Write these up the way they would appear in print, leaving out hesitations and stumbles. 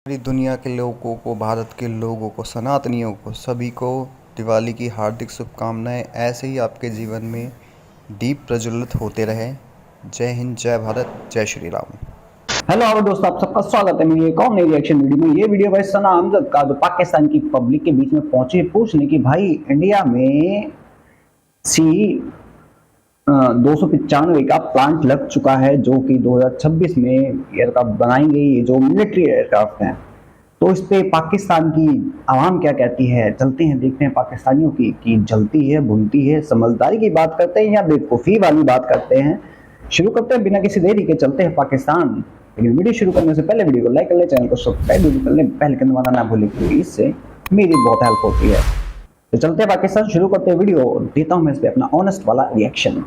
पूरी दुनिया के लोगों को, भारत के लोगों को, सनातनियों को, सभी को दिवाली की हार्दिक शुभकामनाएं। ऐसे ही आपके जीवन में दीप प्रज्वलित होते रहे। जय हिंद, जय भारत, जय श्री राम। हेलो और दोस्तों, आप सबका स्वागत है मेरी एक और नई रिएक्शन वीडियो में। ये वीडियो भाई सना अमजद का जो पाकिस्तान की पब्लिक के बीच में पहुंची पूछने की भाई इंडिया में सी 295 का प्लांट लग चुका है जो कि 2026 में एयरक्राफ्ट बनाएंगे। ये जो मिलिट्री एयरक्राफ्ट हैं, तो इस पे पाकिस्तान की आवाम क्या कहती है, चलते हैं देखते हैं पाकिस्तानियों की कि जलती है, भूनती है, समझदारी की बात करते हैं या बेवकूफ़ी वाली बात करते हैं। शुरू करते हैं बिना किसी देरी के, चलते हैं पाकिस्तान। लेकिन वीडियो शुरू करने से पहले वीडियो को लाइक कर ले, चैनल को सब्सक्राइब भी कर ले, बेल आइकन दबाना ना भूलें क्योंकि इससे मेरी बहुत हेल्प होती है। तो चलते हैं पाकिस्तान, शुरू करते हैं वीडियो और देता हूं मैं इस पे अपना ऑनेस्ट वाला रिएक्शन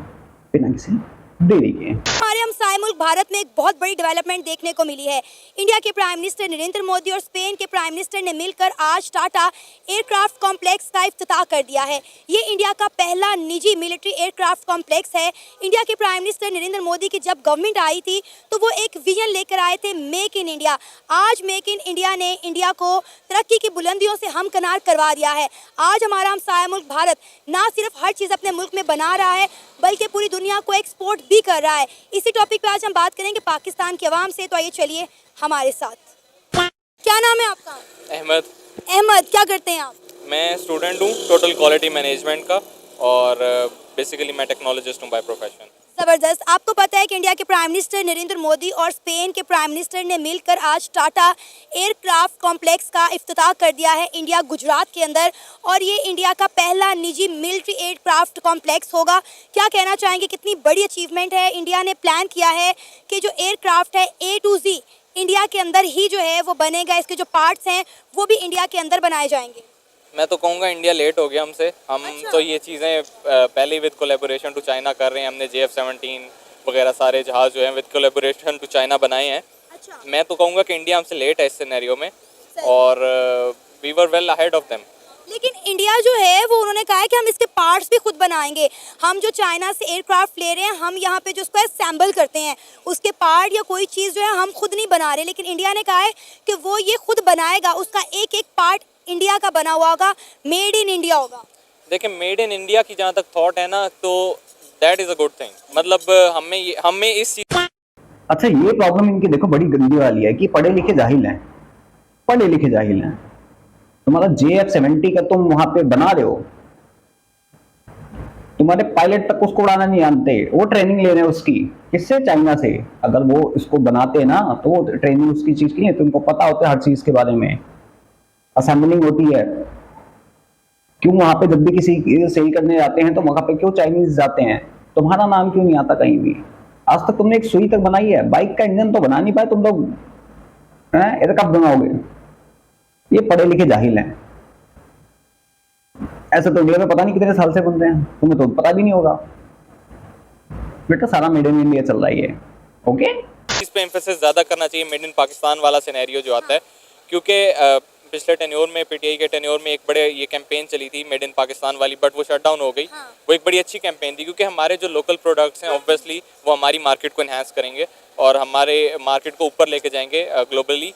बिना किसी देरी के। हमारे हमसाए मुल्क भारत में एक बहुत बड़ी डेवलपमेंट देखने को मिली है। इंडिया के प्राइम मिनिस्टर नरेंद्र मोदी और स्पेन के प्राइम मिनिस्टर ने मिलकर आज टाटा एयरक्राफ्ट कॉम्प्लेक्स का इफ्तिताह कर दिया है। ये इंडिया का पहला निजी मिलिट्री एयरक्राफ्ट कॉम्प्लेक्स है। इंडिया के प्राइम मिनिस्टर नरेंद्र मोदी की जब गवर्नमेंट आई थी तो वो एक विजन लेकर आए थे, मेक इन इंडिया। आज मेक इन इंडिया ने इंडिया को तरक्की की बुलंदियों से हमकिनार करवा दिया है। आज हमारा हमसाया मुल्क भारत ना सिर्फ हर चीज़ अपने मुल्क में बना रहा है बल्कि पूरी दुनिया को एक्सपोर्ट भी कर रहा है। इसी टॉपिक पे आज हम बात करेंगे पाकिस्तान की आवाम से। तो आइए चलिए हमारे साथ। क्या नाम है आपका? अहमद। अहमद, क्या करते हैं आप? मैं स्टूडेंट हूँ टोटल क्वालिटी मैनेजमेंट का और बेसिकली मैं टेक्नोलॉजिस्ट हूँ बाय प्रोफेशन। ज़बरदस्त। आपको पता है कि इंडिया के प्राइम मिनिस्टर नरेंद्र मोदी और स्पेन के प्राइम मिनिस्टर ने मिलकर आज टाटा एयरक्राफ्ट कॉम्प्लेक्स का इफ्तिताह कर दिया है इंडिया गुजरात के अंदर, और ये इंडिया का पहला निजी मिलिट्री एयरक्राफ्ट कॉम्प्लेक्स होगा। क्या कहना चाहेंगे, कितनी बड़ी अचीवमेंट है। इंडिया ने प्लान किया है कि जो एयरक्राफ्ट है A to Z इंडिया के अंदर ही जो है वो बनेगा, इसके जो पार्ट्स हैं वो भी इंडिया के अंदर बनाए जाएंगे। मैं तो कहूँगा इंडिया लेट हो गया हमसे। हम अच्छा। तो ये चीज़ें पहले विद कोलेबोरेशन टू चाइना कर रहे हैं। हमने JF-17 वगैरह सारे जहाज़ जो हैं विद कोलेबोरेशन टू चाइना बनाए हैं। अच्छा। मैं तो कहूँगा कि इंडिया हमसे लेट है इस सिनेरियो में और we were well ahead of them. लेकिन इंडिया जो है वो उन्होंने कहा है कि हम इसके पार्ट्स भी खुद बनाएंगे। हम जो चाइना से एयरक्राफ्ट ले रहे हैं, हम यहाँ पे जो उसको असेंबल करते हैं, उसके पार्ट या कोई चीज़ जो है हम खुद नहीं बना रहे, लेकिन इंडिया ने कहा है कि वो ये खुद बनाएगा। उसका एक एक पार्ट इंडिया का बना हुआ होगा, मेड इन इंडिया होगा। देखिए, मेड इन इंडिया की जहाँ तक थॉट है ना, तो that is a good thing. मतलब हमें इस चीज़। अच्छा, ये प्रॉब्लम इनकी देखो बड़ी गंदी वाली है कि पढ़े लिखे जाहिल हैं, पढ़े लिखे जाहिल हैं। तुम्हारा JF-70 का तुम वहां पे बना रहे हो, तुम्हारे पायलट तक उसको उड़ाना नहीं जानते, वो ट्रेनिंग ले रहे हैं उसकी। किससे? चाइना से। अगर वो इसको बनाते ना तो वो ट्रेनिंग उसकी चीज की है, तुमको पता होता है हर चीज के बारे में, असेंबलिंग होती है। क्यों वहां पे जब भी किसी सही करने जाते हैं तो वहां पे क्यों चाइनीज जाते हैं? तुम्हारा नाम क्यों नहीं आता कहीं भी? आज तक तुमने एक सुई तक बनाई है, बाइक का इंजन तो बना नहीं पाए तुम लोग, एयरक्राफ्ट बनाओगे? ये पढ़े लिखे जाहिल हैं। ऐसे तो इंडिया में पता नहीं कितने साल से बन रहे हैं, तुम्हें तो पता भी नहीं होगा। बेटा सारा मेड इन इंडिया चल रहा है ये, ओके? इस पे एम्फेसिस ज़्यादा करना चाहिए, मेड इन पाकिस्तान वाला सिनेरियो जो आता है, क्योंकि पिछले टेन्योर में, PTI के टेन्योर में एक बड़े ये कैंपेन चली थी मेड इन पाकिस्तान वाली, बट वो शट डाउन हो गई। वो एक बड़ी अच्छी कैंपेन थी क्योंकि हमारे जो लोकल प्रोडक्ट्स हैं ऑब्वियसली वो हमारी मार्केट को इन्हांस करेंगे और हमारे मार्केट को ऊपर लेके जाएंगे ग्लोबली।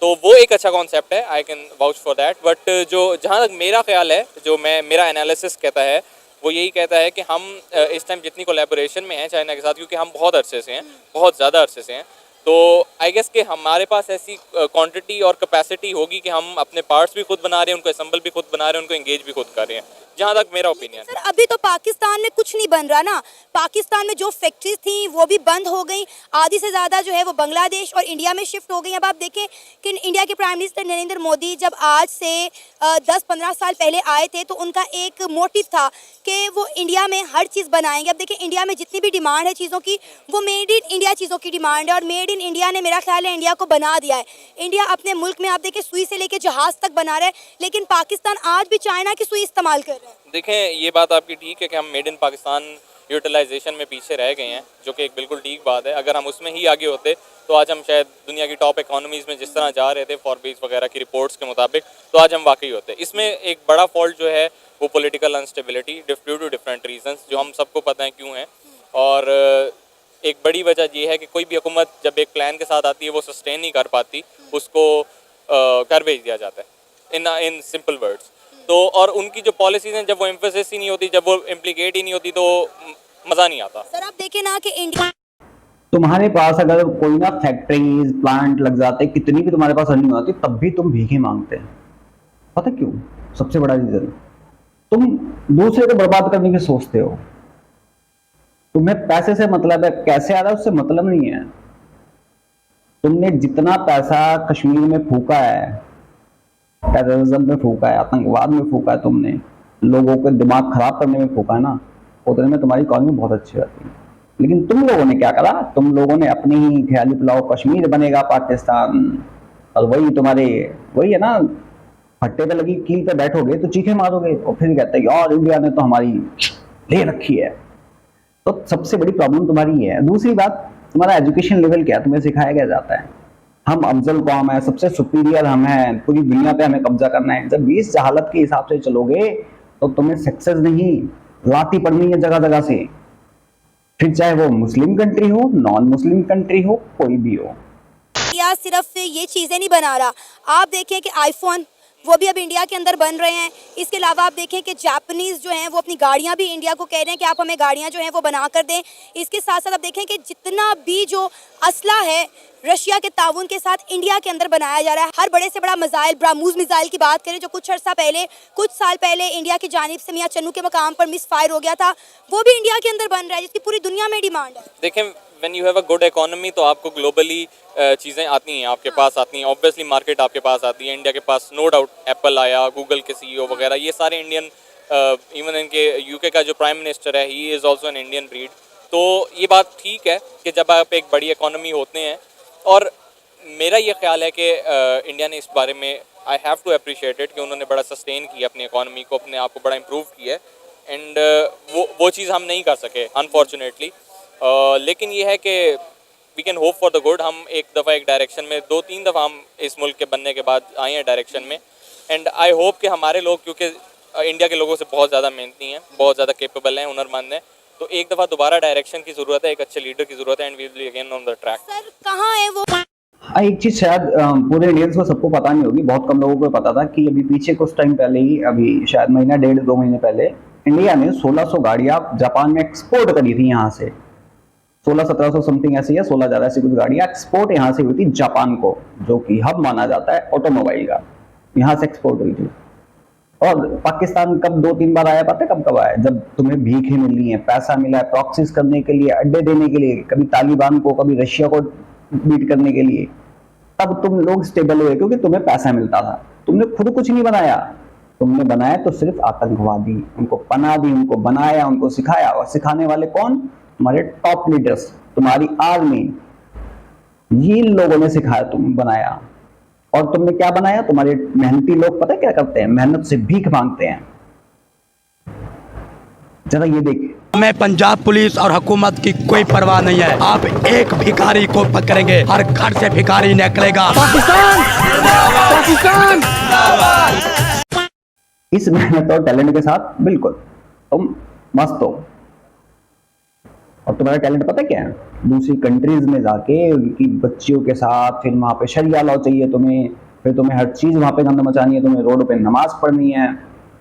तो वो एक अच्छा कॉन्सेप्ट है, I can vouch for that. But जो जहाँ तक मेरा ख्याल है, जो मेरा एनालिसिस कहता है, वो यही कहता है कि हम इस टाइम जितनी कोलैबोरेशन में हैं चाइना के साथ, क्योंकि हम बहुत अरसे से हैं, बहुत ज़्यादा अरसे से हैं, तो आई गेस कि हमारे पास ऐसी क्वांटिटी और कैपेसिटी होगी कि हम अपने पार्ट्स भी खुद बना रहे हैं, उनको असेंबल भी खुद बना रहे हैं, उनको एंगेज भी खुद कर रहे हैं, जहाँ तक मेरा ओपिनियन सर अभी तो पाकिस्तान में कुछ नहीं बन रहा ना। पाकिस्तान में जो फैक्ट्रीज थी वो भी बंद हो गई, आधी से ज़्यादा जो है वो बांग्लादेश और इंडिया में शिफ्ट हो गई। अब आप देखें कि इंडिया के प्राइम मिनिस्टर नरेंद्र मोदी जब आज से 10-15 साल पहले आए थे तो उनका एक मोटिव था कि वो इंडिया में हर चीज़ बनाएंगे। अब देखें इंडिया में जितनी भी डिमांड है चीज़ों की, वो मेड इन इंडिया चीज़ों की डिमांड है, और मेड इन इंडिया ने मेरा ख्याल है इंडिया को बना दिया है। इंडिया अपने मुल्क में आप देखें सुई से लेके जहाज़ तक बना रहा है, लेकिन पाकिस्तान आज भी चाइना की सुई इस्तेमाल कर रहा है। देखें, ये बात आपकी ठीक है कि हम मेड इन पाकिस्तान यूटिलाइजेशन में पीछे रह गए हैं, जो कि एक बिल्कुल ठीक बात है। अगर हम उसमें ही आगे होते तो आज हम शायद दुनिया की टॉप इकोनॉमीज़ में जिस तरह जा रहे थे फॉरबीज वगैरह की रिपोर्ट्स के मुताबिक, तो आज हम वाकई होते। इसमें एक बड़ा फॉल्ट जो है वो political instability due to different reasons, जो हम सबको पता है क्यों है। और एक बड़ी वजह ये है कि कोई भी हुकूमत जब एक प्लान के साथ आती है वो सस्टेन नहीं कर पाती, उसको घर भेज दिया जाता है इन सिंपल वर्ड्स। तो और उनकी जो पॉलिसीज हैं, जब वो एम्फेसिस ही नहीं होती, जब वो इम्प्लीकेट ही नहीं होती, तो मज़ा नहीं आता। सर आप देखें ना कि इंडिया तुम्हारे पास अगर कोई ना फैक्ट्रीज प्लांट लग जाते, कितनी भी तुम्हारे पास अर्निंग होती, तब भी तुम भीखे मांगते हैं। पता क्यों? सबसे बड़ा रीजन, तुम दूसरे को बर्बाद करने की सोचते हो। तुम्हें पैसे से मतलब है, कैसे आ रहा है उससे मतलब नहीं है। तुमने जितना पैसा कश्मीर में फूका है, टेररिज्म में फूका है, आतंकवाद में फूका है, तुमने लोगों के दिमाग खराब करने में फूका है ना, उतने में तुम्हारी इकॉनमी बहुत अच्छी रहती है। लेकिन तुम लोगों ने क्या करा? तुम लोगों ने अपनी ही ख्याली पुलाव, कश्मीर बनेगा पाकिस्तान, और वही तुम्हारे वही है ना, फट्टे पे लगी कील पे बैठोगे तो चीखे मारोगे और फिर कहते हैं यार इंडिया ने तो हमारी ले रखी है। तो सबसे बड़ी प्रॉब्लम तुम्हारी है। दूसरी बात, तुम्हारा एजुकेशन लेवल क्या है? तुम्हें सिखाया क्या जाता है? हम अफजल कौम है, सबसे सुपीरियर हम हैं, पूरी दुनिया पे हमें कब्जा करना है। जब इस जहालत के हिसाब से चलोगे तो तुम्हें सक्सेस नहीं, लाती पड़नी है जगह जगह से, फिर चाहे वो मुस्लिम कंट्री हो, नॉन मुस्लिम कंट्री हो, कोई भी हो। इंडिया सिर्फ ये चीज़ें नहीं बना रहा, आप देखें कि आईफोन वो भी अब इंडिया के अंदर बन रहे हैं। इसके अलावा आप देखें कि जापानीज़ जो हैं वो अपनी गाड़ियां भी इंडिया को कह रहे हैं कि आप हमें गाड़ियां जो हैं वो बना कर दें। इसके साथ साथ आप देखें कि जितना भी जो असला है रशिया के ताउन के साथ इंडिया के अंदर बनाया जा रहा है। हर बड़े से बड़ा मिसाइल, ब्रह्मोस मिसाइल की बात करें जो कुछ साल पहले इंडिया की जानिब से मियां चन्नू के मकाम पर मिस फायर हो गया था, वो भी इंडिया के अंदर बन रहा है, जिसकी पूरी दुनिया में डिमांड है। देखें, when you have a good economy तो आपको ग्लोबली चीज़ें आती हैं, आपके पास आती हैं, ऑब्वियसली मार्केट आपके पास आती है। इंडिया के पास नो डाउट एप्पल आया, गूगल के CEO वगैरह, ये सारे इंडियन, इवन इनके यूके का जो प्राइम मिनिस्टर है, he is also an Indian breed. तो ये बात ठीक है कि जब आप एक बड़ी इकोनॉमी होते हैं, और मेरा ये ख्याल है कि इंडिया ने इस बारे में, I have to appreciate it, कि उन्होंने बड़ा सस्टेन किया अपनी इकोनॉमी को, अपने आप को बड़ा इम्प्रूव किया है। एंड वो चीज़ हम नहीं कर सके अनफॉर्चुनेटली। लेकिन ये है कि we can hope for the good. हम एक दफ़ा एक डायरेक्शन में, 2-3 दफ़ा हम इस मुल्क के बनने के बाद आए हैं डायरेक्शन में, एंड आई होप कि हमारे लोग, क्योंकि इंडिया के लोगों से बहुत ज़्यादा मेहनती हैं, बहुत ज़्यादा केपेबल हैं, हुनरमंद हैं, तो एक दफ़ा दोबारा डायरेक्शन की ज़रूरत है, एक अच्छे लीडर की ज़रूरत है, and we will be again on the track. Sir कहाँ है वो? एक चीज शायद पूरे इंडियंस को सबको पता नहीं होगी, बहुत कम लोगों को पता था कि अभी पीछे कुछ टाइम पहले ही, अभी शायद महीना 1.5-2 महीने पहले, इंडिया ने 1600 गाड़ियां जापान में एक्सपोर्ट करी थी। यहाँ से 1600-1700 समथिंग ऐसी है, 16 ज़्यादा ऐसी कुछ गाड़ियां एक्सपोर्ट यहाँ से हुई थी जापान को, जो कि हब माना जाता है ऑटोमोबाइल का, यहाँ से एक्सपोर्ट हुई थी। और पाकिस्तान कब 2-3 बार आया, पता है कब कब आया? जब तुम्हें भीखें मिली है, पैसा मिला है प्रॉक्सीज करने के लिए, अड्डे देने के लिए, कभी तालिबान को, कभी रशिया को बीट करने के लिए, तब तुम लोग स्टेबल हुए क्योंकि तुम्हें पैसा मिलता था। तुमने खुद कुछ नहीं बनाया, तुमने बनाया तो सिर्फ आतंकवादी, उनको पनाह दी, उनको बनाया, उनको सिखाया। और सिखाने वाले कौन? तुम्हारे टॉप लीडर्स, तुम्हारी आर्मी, ये लोगों ने सिखाया, तुम बनाया। और तुमने क्या बनाया? तुम्हारे मेहनती लोग पता है क्या करते हैं? मेहनत से भीख मांगते हैं। जरा ये देखिए, हमें पंजाब पुलिस और हुकूमत की कोई परवाह नहीं है। आप एक भिखारी को पकड़ेंगे, हर घर से भिखारी निकलेगा। पाकिस्तान इस मेहनत और टैलेंट के साथ बिल्कुल तुम मस्त हो। और तुम्हारा टैलेंट पता क्या है? दूसरी कंट्रीज में जाके उनकी बच्चियों के साथ, फिर वहां पे शरिया लॉ चाहिए तुम्हें, फिर तुम्हें हर चीज वहां पे गंद मचानी है, तुम्हें रोड पे नमाज पढ़नी है,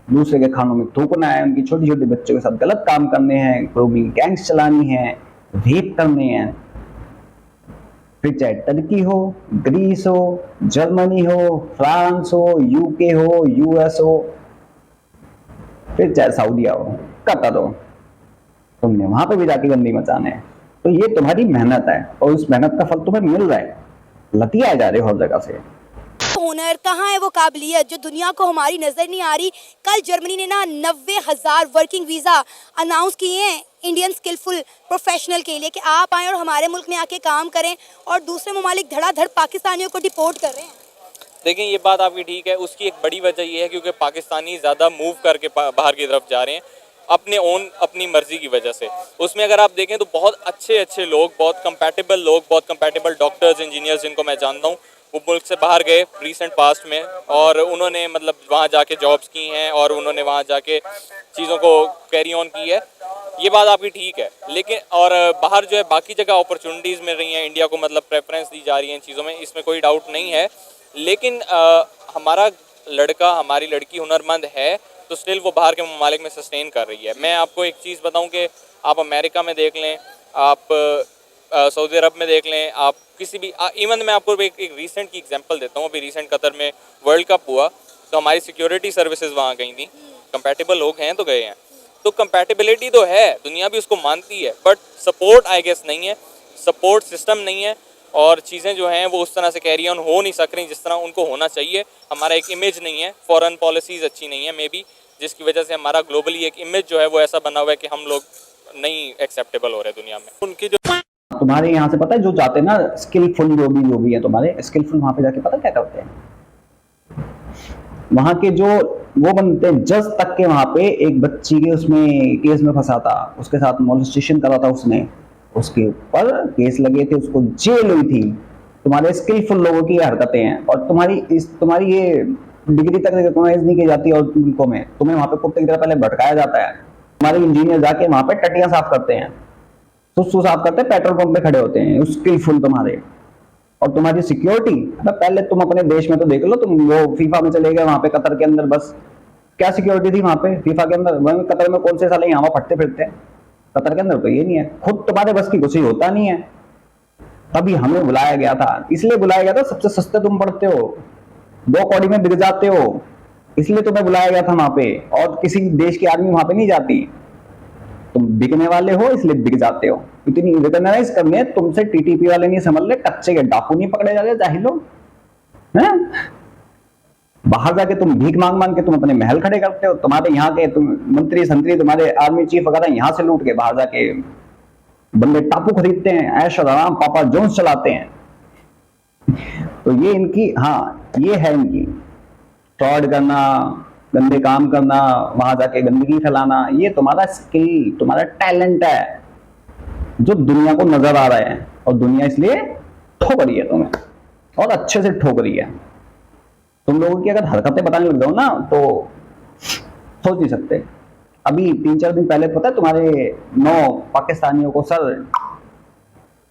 दूसरे के खानों में थूकना है, उनकी छोटी छोटी बच्चों के साथ गलत काम करने हैं, ग्रूमिंग गैंग्स चलानी है, रेप करने हैं। फिर चाहे टर्की हो, ग्रीस हो, जर्मनी हो, फ्रांस हो, यूके हो, यूएस हो, फिर चाहे सऊदीया हो, कतर हो, तुमने वहां पे भी जाके गंदी मचाने हैं। तो ये तुम्हारी मेहनत है और उस मेहनत का फल तुम्हें मिल रहा है। लतियाए जा रहे हो हर जगह से। हुनर कहाँ है, वो काबिलियत जो दुनिया को हमारी नजर नहीं आ रही। कल जर्मनी ने ना 90,000 वर्किंग वीजा अनाउंस किए हैं इंडियन स्किलफुल प्रोफेशनल के लिए, कि आप आएँ और हमारे मुल्क में आके काम करें, और दूसरे ममालिक धड़ाधड़ पाकिस्तानियों को डिपोर्ट कर रहे हैं। देखिए, ये बात आपकी ठीक है। उसकी एक बड़ी वजह ये है क्योंकि पाकिस्तानी ज़्यादा मूव करके बाहर की तरफ जा रहे हैं अपनी मर्जी की वजह से। उसमें अगर आप देखें तो बहुत अच्छे लोग, बहुत कंपैटिबल डॉक्टर्स, इंजीनियर्स जिनको मैं जानता हूँ, वो मुल्क से बाहर गए रिसेंट पास्ट में, और उन्होंने मतलब वहाँ जाके जॉब्स की हैं, और उन्होंने वहाँ जाके चीज़ों को कैरी ऑन की है। ये बात आपकी ठीक है, लेकिन और बाहर जो है बाकी जगह अपॉर्चुनिटीज़ मिल रही हैं, इंडिया को मतलब प्रेफरेंस दी जा रही है इन चीज़ों में, इसमें कोई डाउट नहीं है। लेकिन हमारा लड़का हमारी लड़की हुनरमंद है तो स्टिल वो बाहर के ममालिक में सस्टेन कर रही है। मैं आपको एक चीज़ बताऊं कि आप अमेरिका में देख लें, आप सऊदी अरब में देख लें, आप किसी भी इवन मैं आपको एक रीसेंट की एग्जांपल देता हूँ। अभी रीसेंट कतर में वर्ल्ड कप हुआ तो हमारी सिक्योरिटी सर्विसेज वहाँ गई थी। कंपैटिबल लोग हैं तो गए हैं, तो कंपैटिबिलिटी तो है, दुनिया भी उसको मानती है, बट सपोर्ट आई गेस नहीं है, सपोर्ट सिस्टम नहीं है और चीज़ें जो हैं वो उस तरह से कैरी ऑन हो नहीं सक रही जिस तरह उनको होना चाहिए। हमारा एक इमेज नहीं है, फॉरेन पॉलिसीज़ अच्छी नहीं है मे बी, जिसकी वजह से हमारा ग्लोबली एक इमेज जो है वो ऐसा बना हुआ है कि हम लोग नहीं एक्सेप्टेबल हो रहे दुनिया में। उनकी जो तुम्हारे यहाँ से पता है जो जाते हैं ना स्किलफुल जो भी है तुम्हारे स्किलफुल, वहां पे जाके पता क्या करते हैं, वहां के जो वो बनते हैं जज तक के, वहां पे एक बच्ची के उसमें केस में फंसा था, उसके साथ मोलेस्टेशन करा था उसने, उसके ऊपर केस लगे थे, उसको जेल हुई थी। तुम्हारे स्किलफुल लोगों की हरकतें हैं और तुम्हारी ये डिग्री तक रिकॉग्नाइज नहीं की जाती और मुल्कों में तुम्हें वहां पे कुत्ते की तरह पहले भटकाया जाता है। तुम्हारे इंजीनियर जाके वहां पे टट्टियां साफ करते हैं, सुसु साफ करते हैं, पेट्रोल पंप पे खड़े होते हैं स्किलफुल तुम्हारे। और तुम्हारी सिक्योरिटी, पहले तुम अपने देश में तो देख लो, तुम वो फीफा में चले गए वहां पे कतर के अंदर, बस क्या सिक्योरिटी थी वहां पे फीफा के अंदर। वहीं कतर में कौन से साले यहाँ फटते फिरते हैं, कतर के अंदर तो ये नहीं है, खुद तुम्हारे बस की कुछ होता नहीं है। तभी हमें बुलाया गया था, इसलिए बुलाया गया था, सबसे सस्ते तुम पड़ते हो, 2 कौड़ी में बिक जाते हो, इसलिए तुम्हें बुलाया गया था वहां पे। और किसी देश की आर्मी वहां पे नहीं जाती, तुम बिकने वाले हो इसलिए बिक जाते हो। इतनी रिकॉग्नाइज करनी है तुमसे, टीटीपी वाले नहीं समझ ले, कच्चे के डाकू नहीं पकड़े जा रहे जाहिलो हैं। बाहर जाके तुम भीख मांग मांग के तुम अपने महल खड़े करते हो, तुम्हारे यहाँ के तुम मंत्री संतरी, तुम्हारे आर्मी चीफ वगैरह यहाँ से लूट के बाहर जाके बंदे टापू खरीदते हैं, ऐश आराम पापा जोन्स चलाते हैं। तो ये इनकी, हाँ ये है इनकी फ्रॉड करना, गंदे काम करना, वहां जाके गंदगी फैलाना, ये तुम्हारा स्किल, तुम्हारा टैलेंट है जो दुनिया को नजर आ रहा है। और दुनिया इसलिए ठोक रही है तुम्हें, और अच्छे से ठोक रही है। तुम लोगों की अगर हरकतें बताने लग जाओ ना तो सोच नहीं सकते। अभी 3-4 दिन पहले पता है तुम्हारे 9 पाकिस्तानियों को सर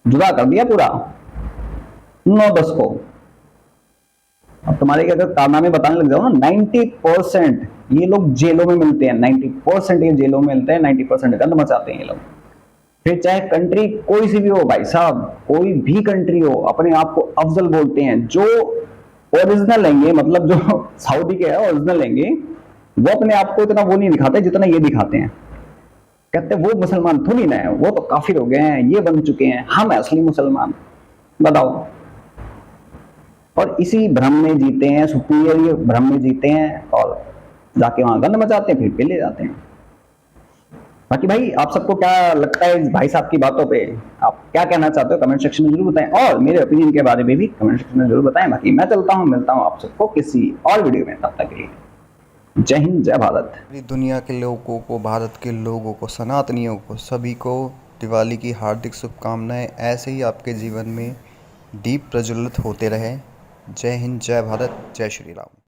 जुदा कर दिया पूरा, 9-10 को। अब तुम्हारे अगर कारनामे बताने लग जाओ ना, 90% ये लोग जेलों में मिलते हैं, 90% ये जेलों में मिलते हैं, 90% गंद मचाते हैं ये लोग। फिर चाहे कंट्री कोई सी भी हो भाई साहब, कोई भी कंट्री हो, अपने आप को अफजल बोलते हैं। जो ओरिजिनल लेंगे, मतलब जो सऊदी के है ओरिजिनल लेंगे, वो अपने आप को इतना वो नहीं दिखाते जितना ये दिखाते हैं। कहते वो मुसलमान थोड़ी ना है, वो तो काफिर हो गए हैं, ये बन चुके हैं, हम असली मुसलमान। बताओ। और इसी भ्रम में जीते हैं, सुपीरियर भ्रम में जीते हैं और जाके वहां गंद मचाते हैं, फिर पे ले जाते हैं। बाकी भाई आप सबको क्या लगता है इस भाई साहब की बातों पे, आप क्या कहना चाहते हो कमेंट सेक्शन में जरूर बताएं, और मेरे ओपिनियन के बारे में भी कमेंट सेक्शन में जरूर बताएं। बाकी मैं चलता हूं, मिलता हूं आप सबको किसी और वीडियो में, तब तक के लिए जय हिंद जय भारत। पूरी दुनिया के लोगों को, भारत के लोगों को, सनातनियों को, सभी को दिवाली की हार्दिक शुभकामनाएं। ऐसे ही आपके जीवन में दीप प्रज्वलित होते रहे। जय हिंद जय भारत, जय श्री राम।